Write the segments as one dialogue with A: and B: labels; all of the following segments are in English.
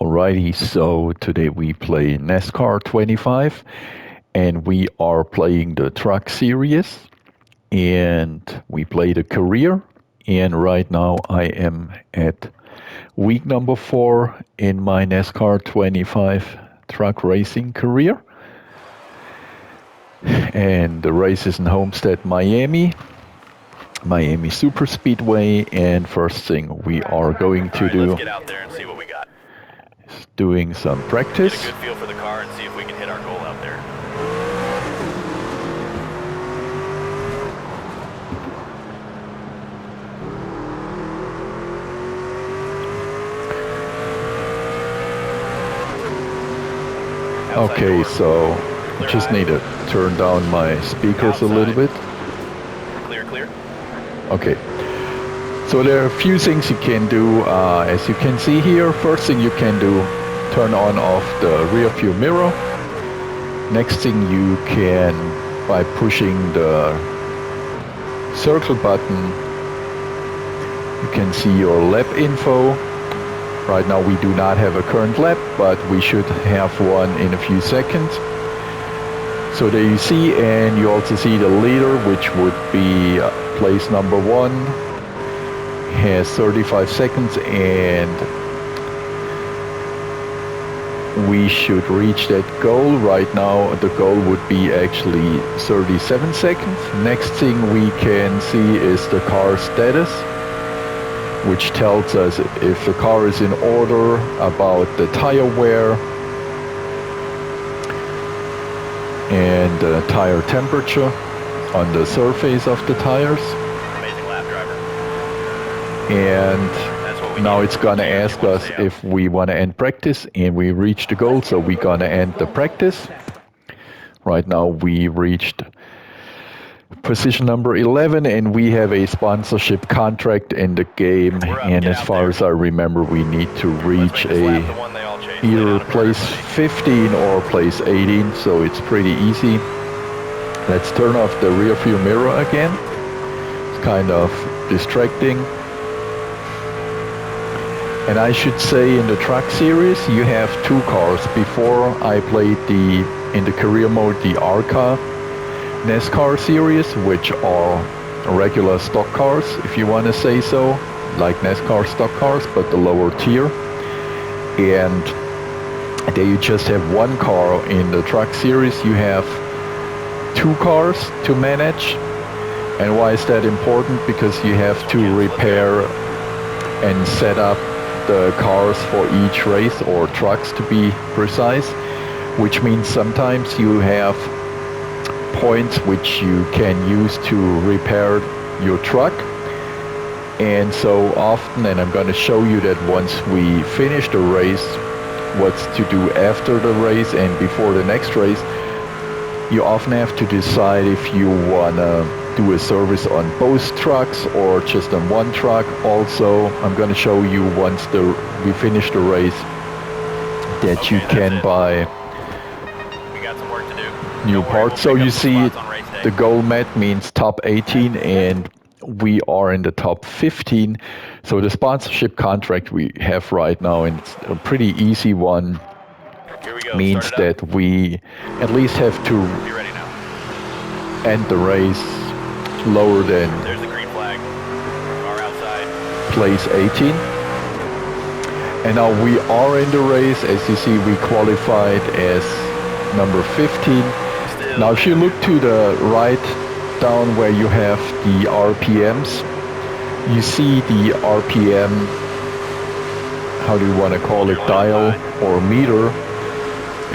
A: Alrighty, so today we play NASCAR 25 and we are playing the truck series and we play the career, and right now I am at week number 4 in my NASCAR 25 truck racing career, and the race is in Homestead, Miami Super Speedway. And first thing we are going to do,
B: let's get out there and see what we got.
A: Is doing some practice.
B: Get a good feel for the car and see if we can hit our goal out there.
A: Okay, so I just need to turn down my speakers a little bit.
B: Clear.
A: Okay, so there are a few things you can do. As you can see here, first thing you can do, turn on off the rear view mirror. Next thing you can, by pushing the circle button, you can see your lap info. Right now we do not have a current lap, but we should have one in a few seconds. So there you see, and you also see the leader, which would be place number 1, has 35 seconds, and we should reach that goal. Right now the goal would be actually 37 seconds. Next thing we can see is the car status, which tells us if the car is in order, about the tire wear and the tire temperature on the surface of the tires.
B: Amazing lap driver.
A: And now it's gonna ask us if we want to end practice, and we reach the goal, so we're gonna end the practice. Right now we reached position number 11, and we have a sponsorship contract in the game, and as far as I remember, we need to reach either place 15 or place 18, so it's pretty easy. Let's turn off the rear view mirror again. It's kind of distracting. And I should say, in the truck series you have 2 cars. Before I played in the career mode, the ARCA NASCAR series, which are regular stock cars, if you want to say so, like NASCAR stock cars, but the lower tier. And there you just have 1 car. In the truck series you have 2 cars to manage. And why is that important? Because you have to repair and set up the cars for each race, or trucks to be precise, which means sometimes you have points which you can use to repair your truck. And so often, and I'm going to show you that once we finish the race, what's to do after the race and before the next race, you often have to decide if you want to do a service on both trucks or just on one truck. Also, I'm going to show you once we finish the race that you can buy new parts. So you see, the goal met means top 18, and we are in the top 15. So the sponsorship contract we have right now, and it's a pretty easy one, means that we at least have to end the race lower than place 18. And now we are in the race. As you see, we qualified as number 15. Now if you look to the right down where you have the RPMs, you see the RPM, how do you want to call it, dial or meter,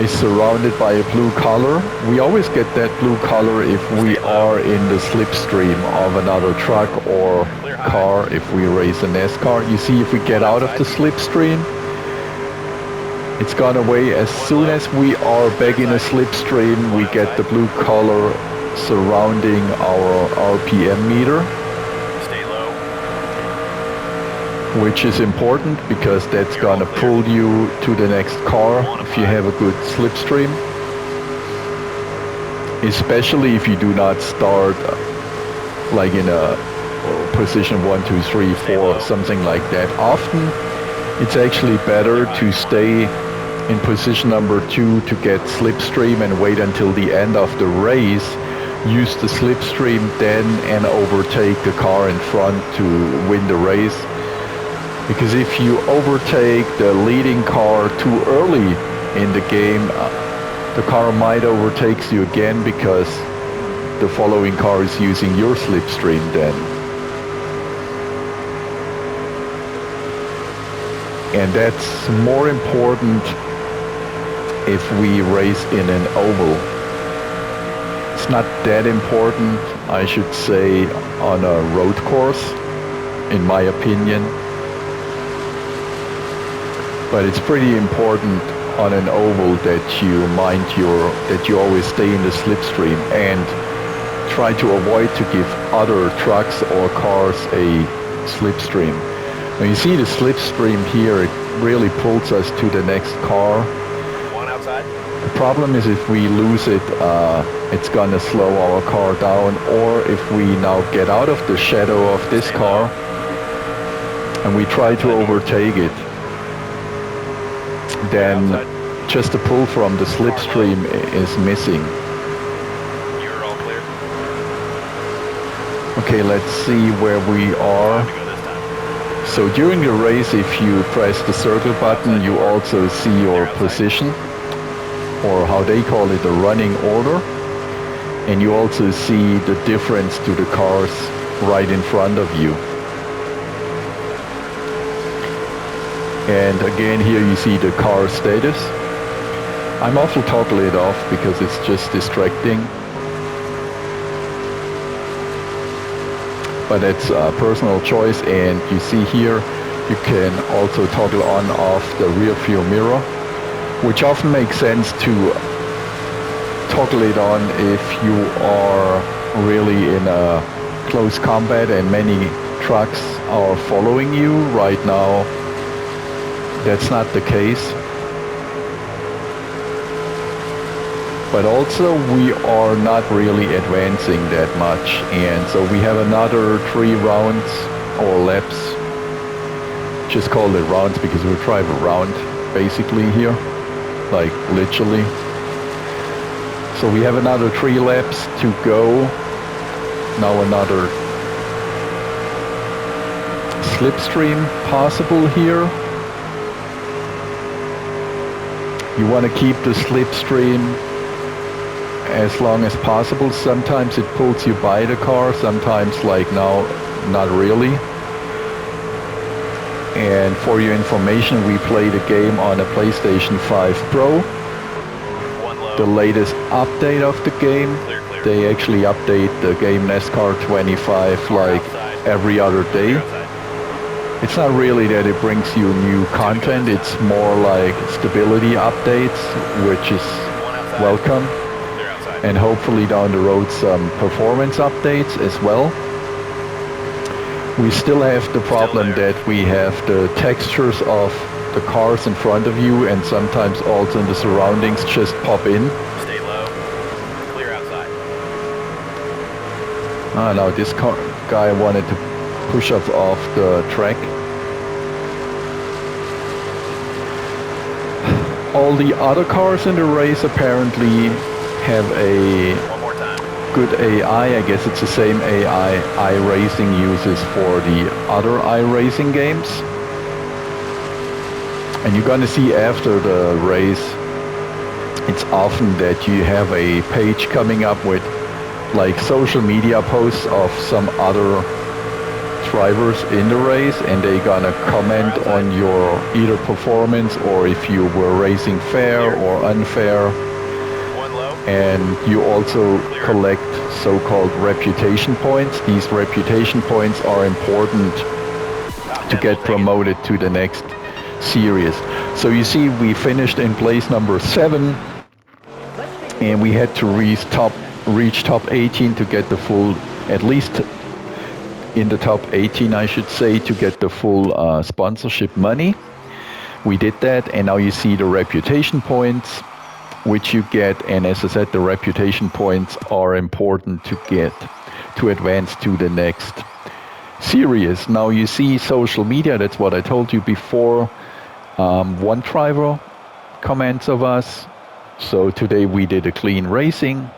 A: is surrounded by a blue color. We always get that blue color if we are in the slipstream of another truck or car. If we race a NASCAR, you see, if we get out of the slipstream, it's gone away. As soon as we are back in a slipstream, we get the blue color surrounding our RPM meter, which is important because that's gonna pull you to the next car if you have a good slipstream, especially if you do not start like in a position 1, 2, 3, 4, something like that. Often It's actually better to stay in position number 2 to get slipstream and wait until the end of the race. Use the slipstream then and overtake the car in front to win the race. Because if you overtake the leading car too early in the game, the car might overtake you again because the following car is using your slipstream then. And that's more important if we race in an oval. It's not that important, I should say, on a road course, in my opinion. But it's pretty important on an oval that you always stay in the slipstream and try to avoid to give other trucks or cars a slipstream. Now you see the slipstream here, it really pulls us to the next car.
B: One outside.
A: The problem is if we lose it, it's gonna slow our car down, or if we now get out of the shadow of this car and we try to overtake it, then just the pull from the slipstream is missing.
B: You're all clear.
A: Okay, let's see where we are. So during the race, if you press the circle button, you also see your position, or how they call it, the running order. And you also see the difference to the cars right in front of you. And again, here you see the car status. I'm often toggle it off because it's just distracting. But it's a personal choice, and you see here you can also toggle on off the rear view mirror, which often makes sense to toggle it on if you are really in a close combat and many trucks are following you. Right now that's not the case. But also we are not really advancing that much, and so we have another 3 rounds or laps. Just call it rounds because we drive around basically here, like literally. So we have another 3 laps to go. Now another slipstream possible here. You want to keep the slipstream as long as possible. Sometimes it pulls you by the car, sometimes, like now, not really. And for your information, we play the game on a PlayStation 5 Pro. The latest update of the game.
B: Clear.
A: They actually update the game NASCAR 25 like every other day. It's not really that it brings you new content, it's more like stability updates, which is welcome. And hopefully down the road some performance updates as well. We still have the problem that we have the textures of the cars in front of you and sometimes also in the surroundings just pop in.
B: Stay low. Clear outside.
A: Now this guy wanted to push us off the track. All the other cars in the race apparently have a good AI. I guess it's the same AI iRacing uses for the other iRacing games. And you're gonna see after the race, it's often that you have a page coming up with like social media posts of some other drivers in the race, and they're gonna comment on your either performance or if you were racing fair or unfair. And you also collect so-called reputation points. These reputation points are important to get promoted to the next series. So you see we finished in place number 7, and we had to reach top 18 to get the full, at least in the top 18 I should say, to get the full sponsorship money. We did that, and now you see the reputation points which you get, and as I said, the reputation points are important to get to advance to the next series. Now you see social media, that's what I told you before. One driver comments of us. So today we did a clean racing.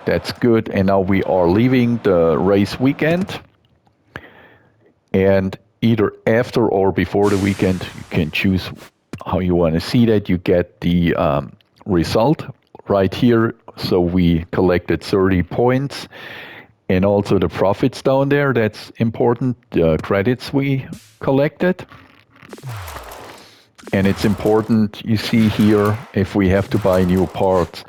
A: That's good. And now we are leaving the race weekend. And either after or before the weekend, you can choose how you want to see that. You get the result right here. So we collected 30 points and also the profits down there. That's important. The credits we collected. And it's important, you see here, if we have to buy new parts.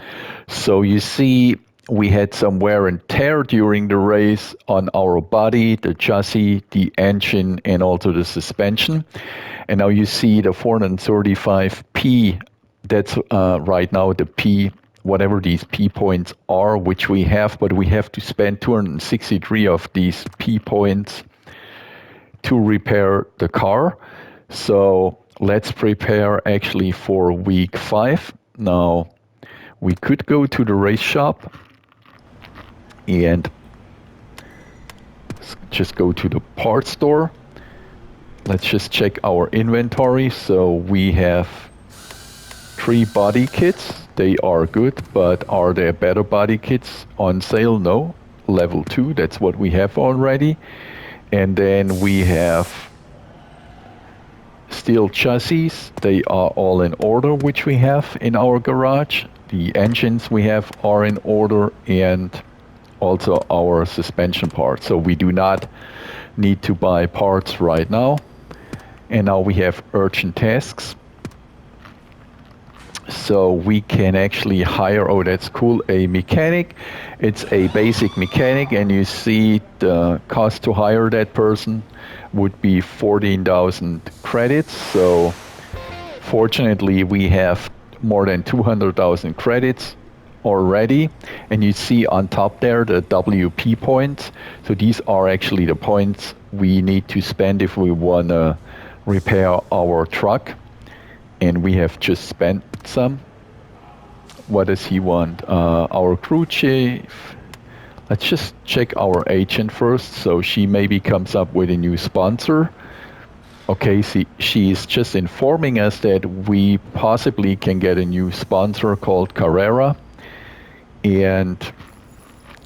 A: So you see we had some wear and tear during the race on our body, the chassis, the engine, and also the suspension. And now you see the 435P, that's right now the P, whatever these P points are, which we have, but we have to spend 263 of these P points to repair the car. So let's prepare actually for week 5. Now, we could go to the race shop and just go to the parts store. Let's just check our inventory. So we have 3 body kits. They are good, but are there better body kits on sale? No. Level 2, that's what we have already. And then we have steel chassis. They are all in order, which we have in our garage. The engines we have are in order, and also our suspension parts. So we do not need to buy parts right now. And now we have urgent tasks. So we can actually hire, oh that's cool, a mechanic. It's a basic mechanic, and you see the cost to hire that person would be 14,000 credits. So fortunately we have more than 200,000 credits already, and you see on top there the WP points. So these are actually the points we need to spend if we want to repair our truck, and we have just spent some. What does he want? Our crew chief. Let's just check our agent first. So she maybe comes up with a new sponsor. Okay, see, she's just informing us that we possibly can get a new sponsor called Carrera. And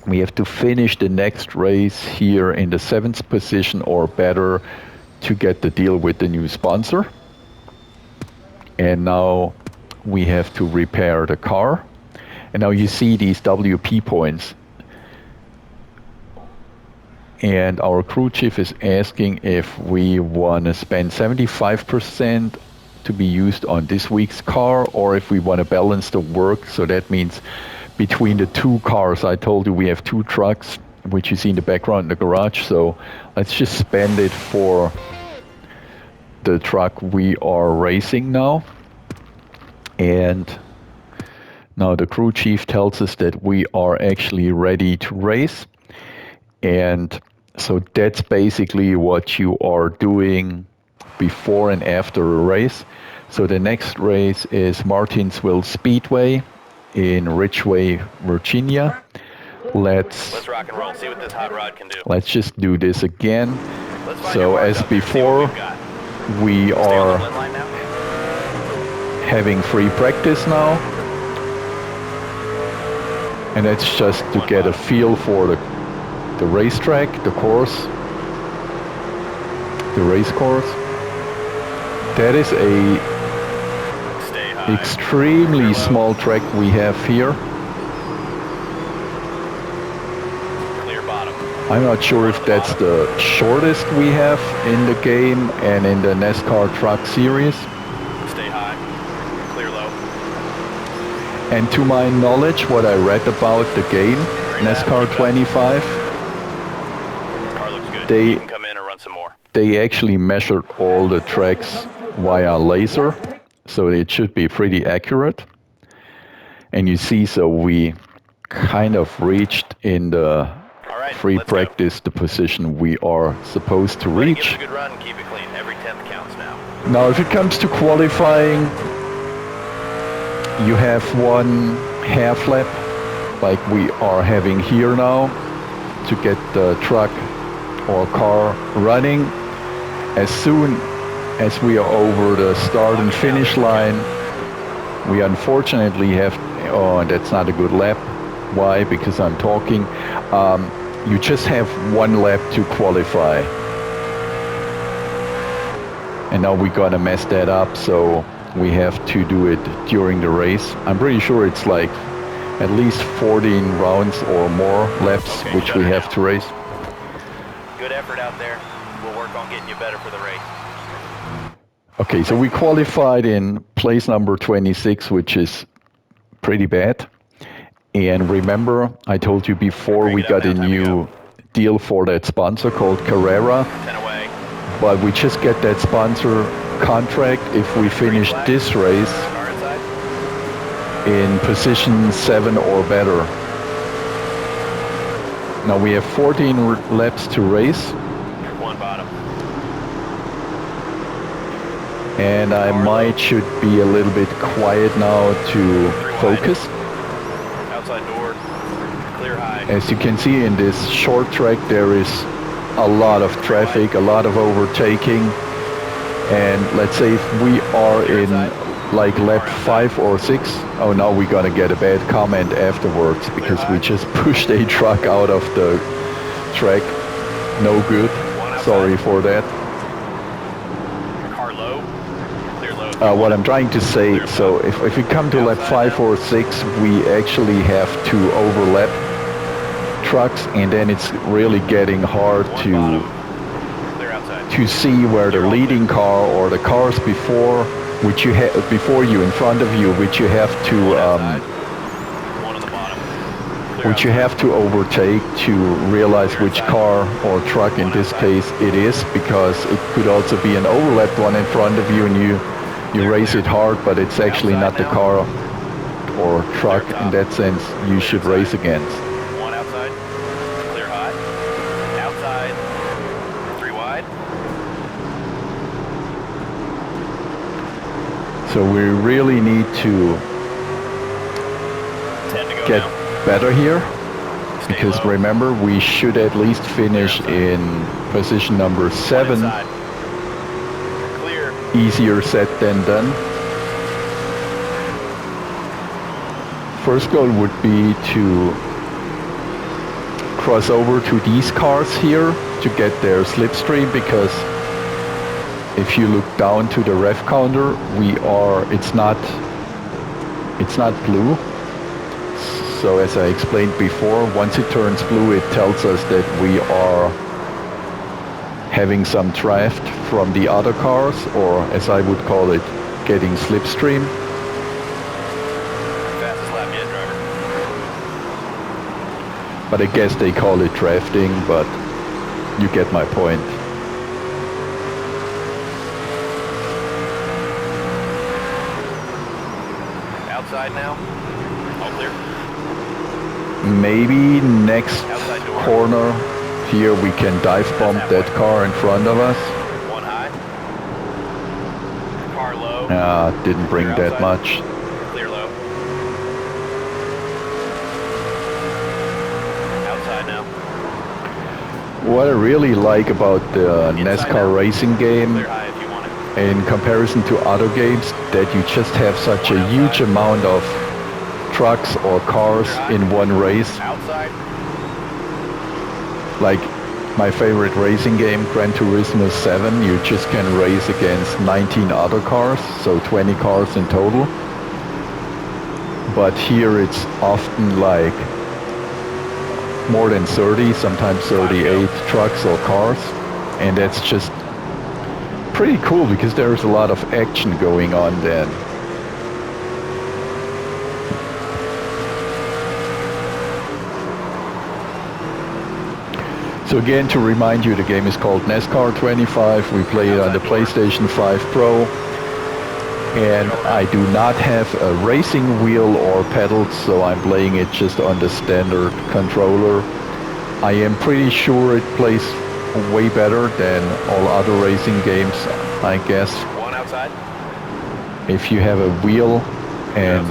A: we have to finish the next race here in the 7th position or better to get the deal with the new sponsor. And now we have to repair the car. And now you see these WP points. And our crew chief is asking if we want to spend 75% to be used on this week's car, or if we want to balance the work. So that means between the 2 cars. I told you we have 2 trucks, which you see in the background in the garage. So let's just spend it for the truck we are racing now. And now the crew chief tells us that we are actually ready to race. And so that's basically what you are doing before and after a race. So the next race is Martinsville Speedway in Ridgeway, Virginia. Let's
B: rock and roll, see what this hot rod can do.
A: Let's just do this again. So as
B: up there,
A: before, we are
B: now.
A: having free practice now. And that's just to get a feel for the racetrack, the course, the race course. That is a extremely small track we have here.
B: Clear bottom.
A: I'm not sure if that's the shortest we have in the game and in the NASCAR Truck Series.
B: Stay high. Clear low.
A: And to my knowledge, what I read about the game, NASCAR 25,
B: Car looks good.
A: They-
B: You can come in and run some more.
A: they actually measured all the tracks via laser, so it should be pretty accurate. And you see, so we kind of reached in the
B: All right,
A: free
B: let's go.
A: practice the position we are supposed to
B: Give it
A: reach.
B: a good run and keep it clean. Every 10th counts now.
A: Now, if it comes to qualifying, you have 1 half lap, like we are having here now, to get the truck or car running. As soon as we are over the start and finish line, we unfortunately have, oh, that's not a good lap. Why? Because I'm talking. You just have one lap to qualify. And now we're gonna mess that up, so we have to do it during the race. I'm pretty sure it's like at least 14 rounds or more laps,
B: Okay,
A: which we have to race.
B: Good effort out there. We'll work on getting you better for the race.
A: Okay, so we qualified in place number 26, which is pretty bad. And remember, I told you before we got a new deal for that sponsor called Carrera.
B: 10 away.
A: But we just get that sponsor contract if we finish this race
B: Car inside.
A: in position 7 or better. Now we have 14 laps to race.
B: You're one bottom.
A: And I should be a little bit quiet now to focus.
B: Outside door. Clear high.
A: As you can see in this short track, there is a lot of traffic, a lot of overtaking. And let's say if we are in like lap 5 or 6, oh, now we're gonna get a bad comment afterwards because we just pushed a truck out of the track. No good. Sorry for that.
B: Car low. Clear low.
A: What I'm trying to say, so if we come to lap 5 or 6, we actually have to overlap trucks, and then it's really getting hard to see where the leading car or the cars before which you have before you in front of you, which you have to overtake to realize which car or truck in this case it is, because it could also be an overlapped one in front of you and you race it hard, but it's actually not the car or truck in that sense you should race against.
B: One outside. Clear high. Outside. 3 wide.
A: So we really need to
B: 10 to go
A: get
B: now.
A: better here,
B: Stay
A: because
B: low.
A: remember, we should at least finish in position number 7.
B: Inside. Clear.
A: Easier said than done. First goal would be to cross over to these cars here to get their slipstream, because if you look down to the ref counter, it's not blue. So as I explained before, once it turns blue, it tells us that we are having some draft from the other cars, or as I would call it, getting slipstream.
B: Fastest lap yet, driver.
A: But I guess they call it drafting, but you get my point.
B: Outside now. All clear.
A: Maybe next
B: Outside door.
A: corner here we can dive bomb that car in front of us.
B: One high. Car low.
A: Didn't bring
B: Clear
A: that
B: outside.
A: much.
B: Clear low. Outside now.
A: What I really like about the NASCAR racing game
B: Clear high if you want it.
A: in comparison to other games, that you just have such a huge amount of trucks or cars in one race.
B: Outside.
A: Like my favorite racing game, Gran Turismo 7, you just can race against 19 other cars, so 20 cars in total. But here it's often like more than 30, sometimes 38 trucks or cars, and that's just pretty cool because there's a lot of action going on then. So again, to remind you, the game is called NASCAR 25. We play it on the PlayStation 5 Pro. And I do not have a racing wheel or pedals, so I'm playing it just on the standard controller. I am pretty sure it plays way better than all other racing games, I guess.
B: One outside.
A: If you have a wheel, and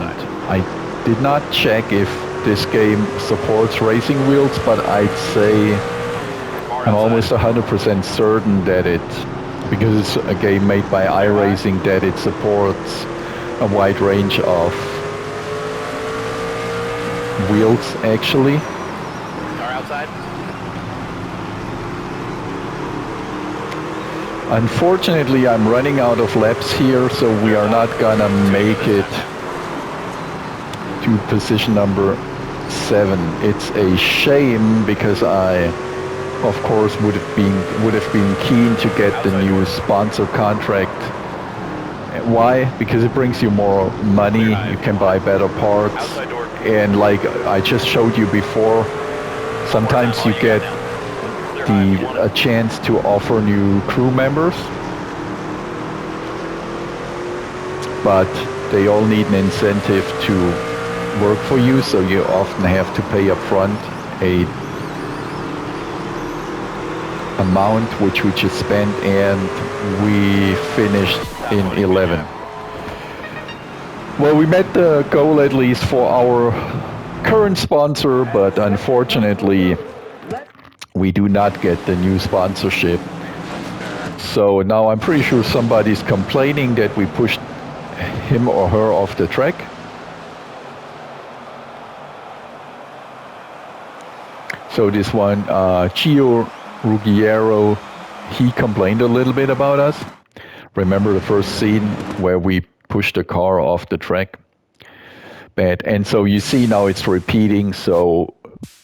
A: I did not check if this game supports racing wheels, but I'd say I'm almost 100% certain that it because it's a game made by iRacing that it supports a wide range of wheels actually.
B: Car outside.
A: Unfortunately, I'm running out of laps here, so we are not gonna make it to position number 7. It's a shame because I, of course, would have been keen to get the new sponsor contract. Why? Because it brings you more money. You can buy better parts, and like I just showed you before, sometimes you get a chance to offer new crew members, but they all need an incentive to work for you, so you often have to pay up front a amount which we just spent, and we finished in 11. Well, we met the goal at least for our current sponsor, but unfortunately we do not get the new sponsorship. So now I'm pretty sure somebody's complaining that we pushed him or her off the track. So this one, Gio Ruggiero, he complained a little bit about us. Remember the first scene where we pushed the car off the track? Bad. And so you see now it's repeating. So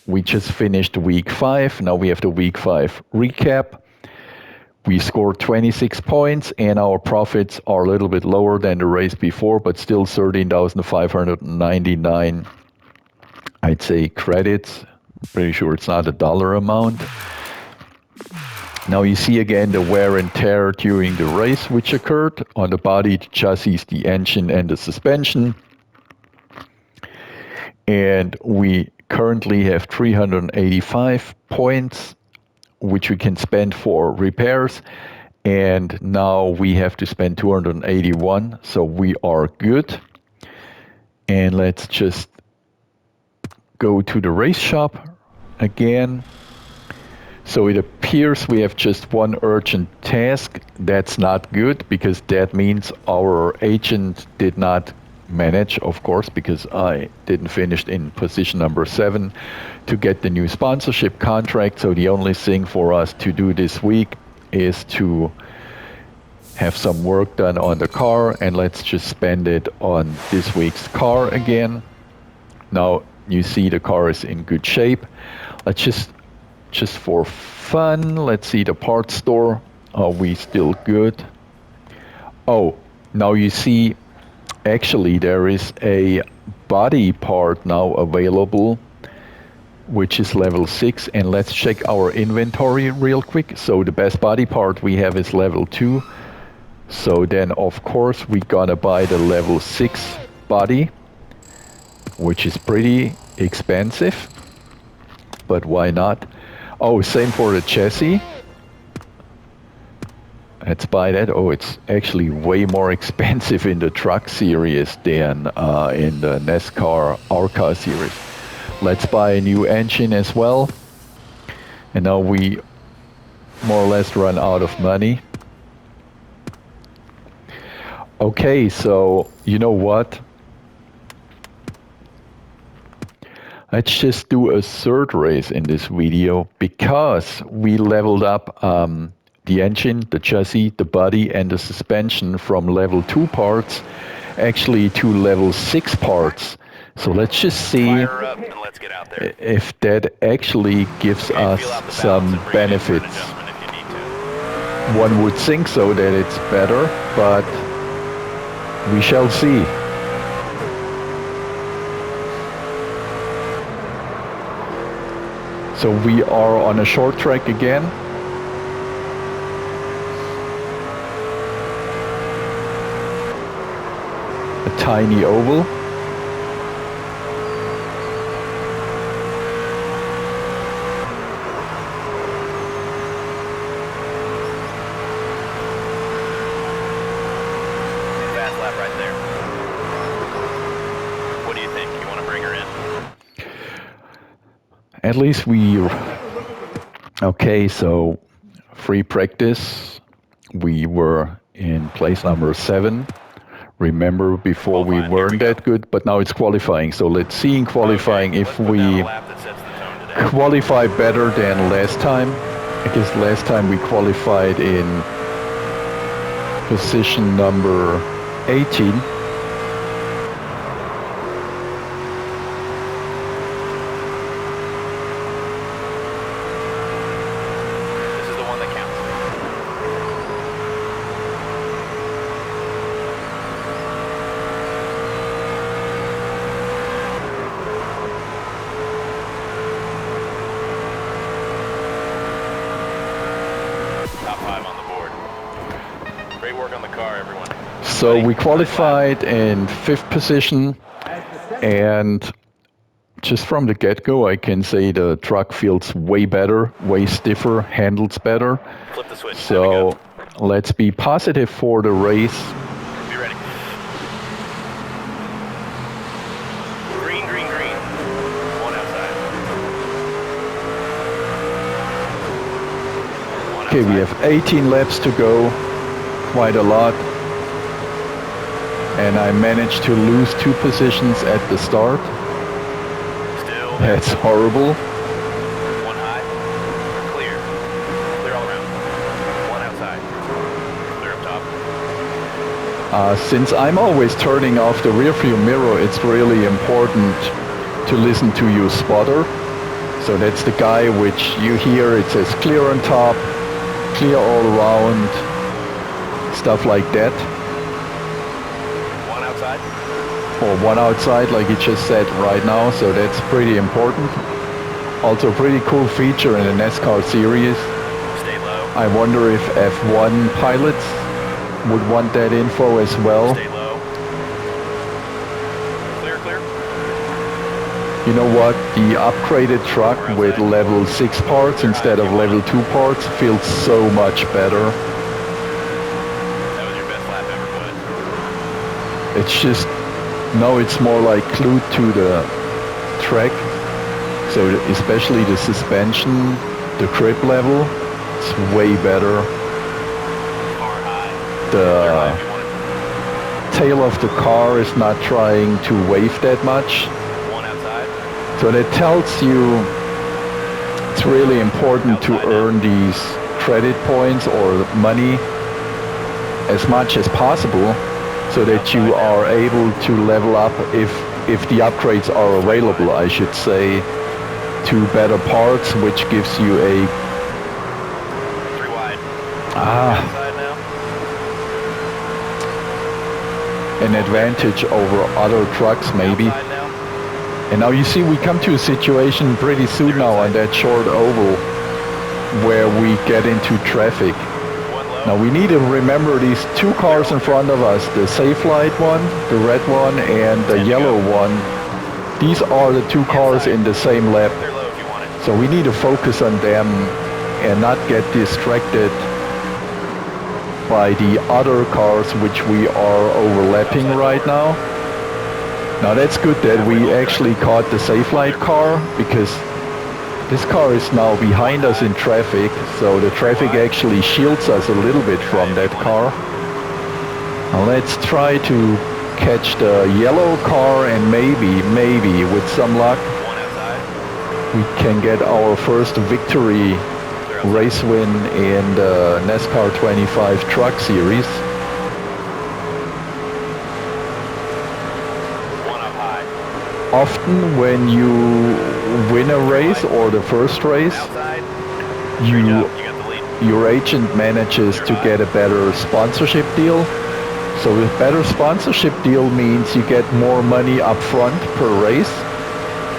A: we just finished week 5. Now we have the week 5 recap. We scored 26 points and our profits are a little bit lower than the race before, but still 13,599, I'd say, credits. Pretty sure it's not a dollar amount. Now you see again the wear and tear during the race which occurred on the body, the chassis, the engine and the suspension. And we currently have 385 points which we can spend for repairs, and now we have to spend 281, so we are good. And let's just go to the race shop again. So it appears we have just one urgent task. That's not good, because that means our agent did not manage, of course, because I didn't finish in position number 7 to get the new sponsorship contract. So the only thing for us to do this week is to have some work done on the car, and let's just spend it on this week's car again. Now you see the car is in good shape. Let's just for fun, let's see the parts store. Are we still good? Oh, now you see actually there is a body part now available, which is level 6, and let's check our inventory real quick. So the best body part we have is level 2. So then of course we gotta buy the level 6 body, which is pretty expensive, but why not? Oh, same for the chassis. Let's buy that. Oh, it's actually way more expensive in the truck series than in the NASCAR ARCA series. Let's buy a new engine as well. And now we more or less run out of money. Okay, so you know what? Let's just do a third race in this video, because we leveled up the engine, the chassis, the body and the suspension from level 2 parts actually to level 6 parts. So let's just see if that actually gives us some benefits. One would think so, that it's better, but we shall see. So we are on a short track again. A tiny oval.
B: Fast lap right there. What do you think? You want to bring her in?
A: At least we... Okay, so free practice. We were in place number 7. Remember, before we weren't that good, but now it's qualifying. So let's see in qualifying if we qualify better than last time. I guess last time we qualified in position number 18.
B: This is the one that counts. Top 5 on the board. Great work on the car, everyone.
A: So we qualified in 5th position, and just from the get-go I can say the truck feels way better, way stiffer, handles better.
B: Flip the switch.
A: So let's be positive for the race.
B: Be ready. Green, green, green. One outside. One
A: Okay, we have 18 laps to go, quite a lot. And I managed to lose 2 positions at the start.
B: Still.
A: That's horrible.
B: One high. Clear. Clear all around. One outside. Clear up top.
A: Since I'm always turning off the rear view mirror, it's really important to listen to your spotter. So that's the guy which you hear, it says clear on top, clear all around, stuff like that.
B: One outside.
A: Or one outside, like you just said right now, so that's pretty important. Also a pretty cool feature in the NASCAR series.
B: Stay low.
A: I wonder if F1 pilots would want that info as well.
B: Stay low. Clear, clear.
A: You know what? The upgraded truck with level 6 parts instead of level 2 parts feels so much better.
B: That was your best lap ever, bud.
A: It's just, no, it's more like glued to the track. So especially the suspension, the grip level, it's way better.
B: Car high.
A: The
B: If you want it.
A: tail of the car is not trying to wave that much.
B: One outside.
A: So that tells you it's really important to earn these credit points or money as much as possible so that you are able to level up if the upgrades are available, I should say, to better parts, which gives you a
B: 3 wide. Outside now.
A: an advantage over other trucks maybe.
B: Outside now.
A: And now you see we come to a situation pretty soon now on that short oval where we get into traffic.
B: One low.
A: Now we need to remember these 2 cars in front of us, the safe light one, the red one, and the yellow one. These are the 2 cars in the same lap.
B: Clear low if you want it.
A: So we need to focus on them and not get distracted by the other cars which we are overlapping right now. Now that's good that we actually caught the safe light car, because this car is now behind us in traffic, so the traffic actually shields us a little bit from that car. Now let's try to catch the yellow car, and maybe with some luck
B: One outside.
A: we can get our first victory race win in the NASCAR 25 Truck Series.
B: One up high.
A: Often when you win a race or the first race,
B: Outside.
A: you
B: You got the lead.
A: your agent manages to get a better sponsorship deal. So a better sponsorship deal means you get more money up front per race,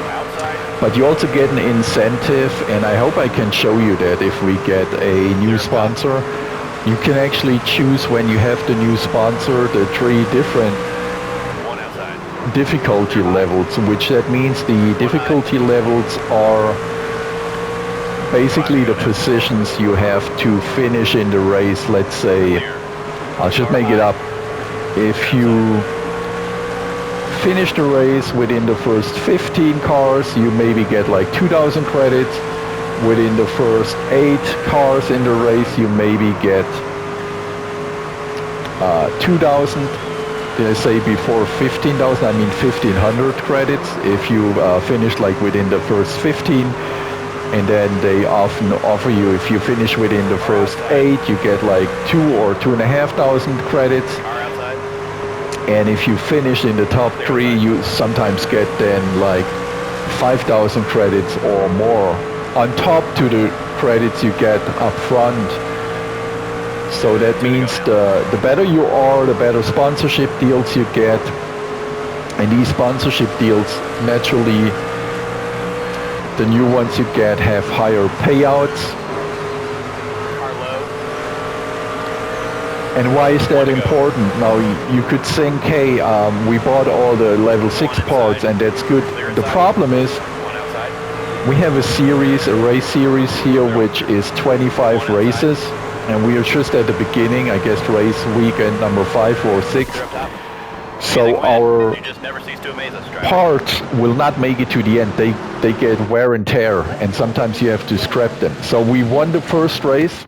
B: Outside.
A: but you also get an incentive, and I hope I can show you that if we get a new sponsor. You can actually choose, when you have the new sponsor, the 3 different
B: One outside.
A: difficulty levels, which that means the difficulty levels are basically the positions you have to finish in the race. Let's say, I'll just make it up. If you finish the race within the first 15 cars, you maybe get like 2,000 credits. Within the first 8 cars in the race, you maybe get 2,000. Did I say before 15,000? I mean 1,500 credits if you finish like within the first 15. And then they often offer you, if you finish within the first 8, you get like 2 or 2,500 credits. And if you finish in the top 3, you sometimes get then like 5,000 credits or more on top to the credits you get up front. So that means the better you are, the better sponsorship deals you get. And these sponsorship deals, naturally, the new ones you get have higher payouts. And why is that important? Now, you could think, hey, we bought all the level 6 parts and that's good. The problem is, we have a race series here, which is 25 races. And we are just at the beginning, I guess race weekend number 5 or 6. So our parts will not make it to the end. They get wear and tear, and sometimes you have to scrap them. So we won the first race.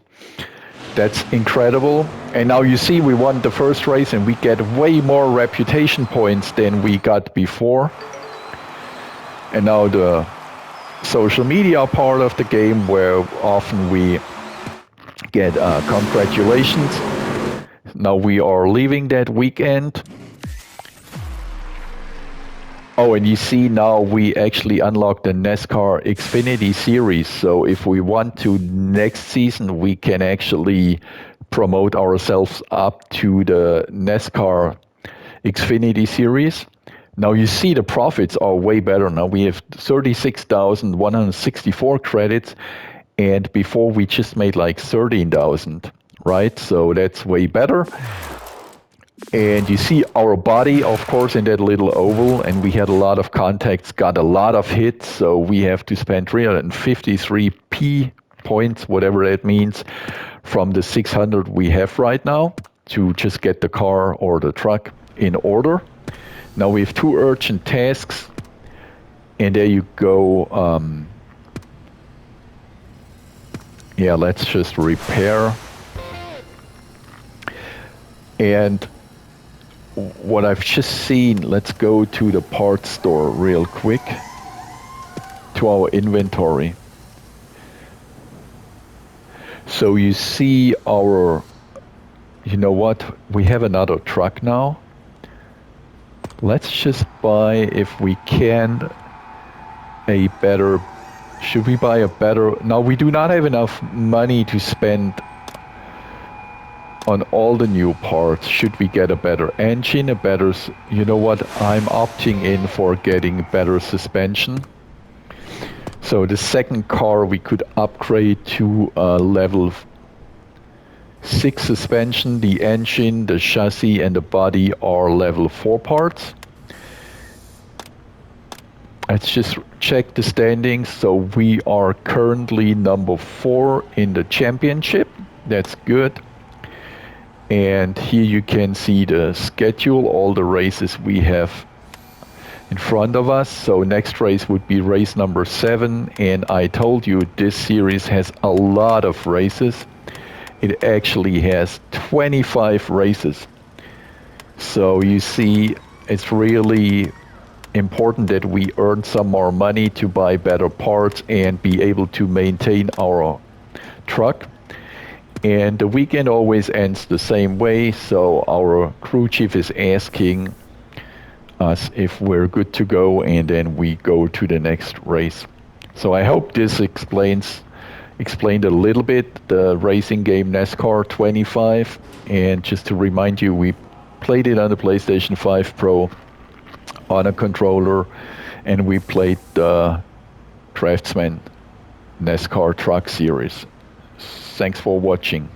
A: That's incredible. And now you see we won the first race and we get way more reputation points than we got before. And now the social media part of the game, where often we get congratulations. Now we are leaving that weekend. Oh, and you see now we actually unlocked the NASCAR Xfinity Series. So if we want to next season, we can actually promote ourselves up to the NASCAR Xfinity Series. Now you see the profits are way better. Now we have 36,164 credits, and before we just made like 13,000, right? So that's way better. And you see our body, of course, in that little oval, and we had a lot of contacts, got a lot of hits, so we have to spend 353 P points, whatever that means, from the 600 we have right now to just get the car or the truck in order. Now we have 2 urgent tasks, and there you go. Yeah, let's just repair. And what I've just seen, let's go to the parts store real quick, to our inventory. So you see our, you know what, we have another truck now. Let's just buy, if we can, a better, should we buy a better, now we do not have enough money to spend on all the new parts. Should we get a better engine, a better, you know what, I'm opting in for getting better suspension. So the second car we could upgrade to level 6 suspension. The engine, the chassis and the body are level 4 parts. Let's just check the standings. So we are currently number 4 in the championship. That's good. And here you can see the schedule, all the races we have in front of us. So next race would be race number 7. And I told you this series has a lot of races. It actually has 25 races. So you see, it's really important that we earn some more money to buy better parts and be able to maintain our truck. And the weekend always ends the same way, so our crew chief is asking us if we're good to go, and then we go to the next race. So I hope this explained a little bit the racing game NASCAR 25. And just to remind you, we played it on the PlayStation 5 Pro on a controller, and we played the Craftsman NASCAR Truck Series. Thanks for watching.